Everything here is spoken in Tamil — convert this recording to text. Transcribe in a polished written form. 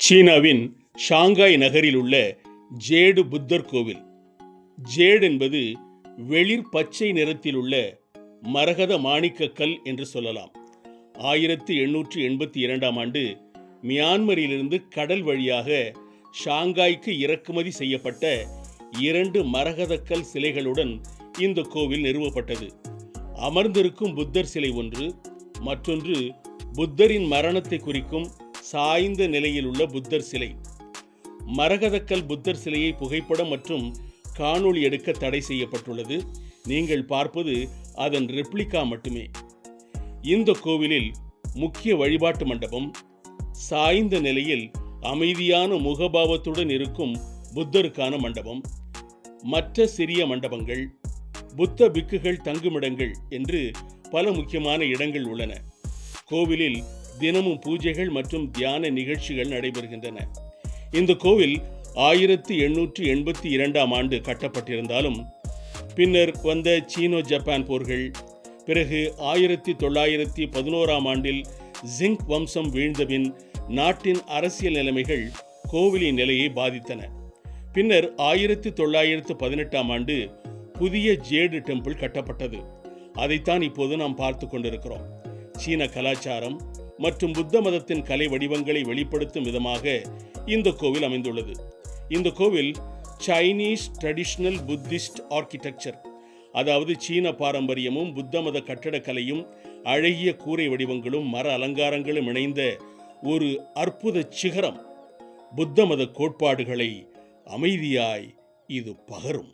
சீனாவின் ஷாங்காய் நகரில் உள்ள ஜேடு புத்தர் கோவில். ஜேடு என்பது வெளிர் பச்சை நிறத்தில் உள்ள மரகத மாணிக்க கல் என்று சொல்லலாம். 1882 மியான்மரிலிருந்து கடல் வழியாக ஷாங்காய்க்கு இறக்குமதி செய்யப்பட்ட 2 மரகதக்கல் சிலைகளுடன் இந்த கோவில் நிறுவப்பட்டது. அமர்ந்திருக்கும் புத்தர் சிலை ஒன்று, மற்றொன்று புத்தரின் மரணத்தை குறிக்கும் சாய்ந்த நிலையில் உள்ள புத்தர் சிலை. மரகதக்கல் புத்தர் சிலையை புகைப்படம் மற்றும் காணொளி எடுக்க தடை செய்யப்பட்டுள்ளது. நீங்கள் பார்ப்பது அதன் ரெப்ளிகா மட்டுமே. இந்த கோவிலில் முக்கிய வழிபாட்டு மண்டபம், சாய்ந்த நிலையில் அமைதியான முகபாவத்துடன் இருக்கும் புத்தருக்கான மண்டபம், மற்ற சிறிய மண்டபங்கள், புத்த பிக்குகள் தங்குமிடங்கள் என்று பல முக்கியமான இடங்கள் உள்ளன. கோவிலில் தினமும் பூஜைகள் மற்றும் தியான நிகழ்ச்சிகள் நடைபெறுகின்றன. இந்த கோவில் 1882 கட்டப்பட்டிருந்தாலும் பின்னர் வந்த சீனோ ஜப்பான் போர்கள், பிறகு 1911 ஜிங் வம்சம் வீழ்ந்தபின் நாட்டின் அரசியல் நிலைமைகள் கோவிலின் நிலையை பாதித்தன. பின்னர் 1918 புதிய ஜேடு டெம்பிள் கட்டப்பட்டது. அதைத்தான் இப்போது நாம் பார்த்து கொண்டிருக்கிறோம். சீன கலாச்சாரம் மற்றும் புத்த மதத்தின் கலை வடிவங்களை வெளிப்படுத்தும் விதமாக இந்த கோவில் அமைந்துள்ளது. இந்த கோவில் சைனீஸ் ட்ரெடிஷனல் புத்திஸ்ட் ஆர்கிடெக்சர், அதாவது சீன பாரம்பரியமும் புத்த மத கட்டடக்கலையும் அழகிய கூரை வடிவங்களும் மர அலங்காரங்களும் இணைந்த ஒரு அற்புத சிகரம். புத்த மத கோட்பாடுகளை அமைதியாய் இது பகரும்.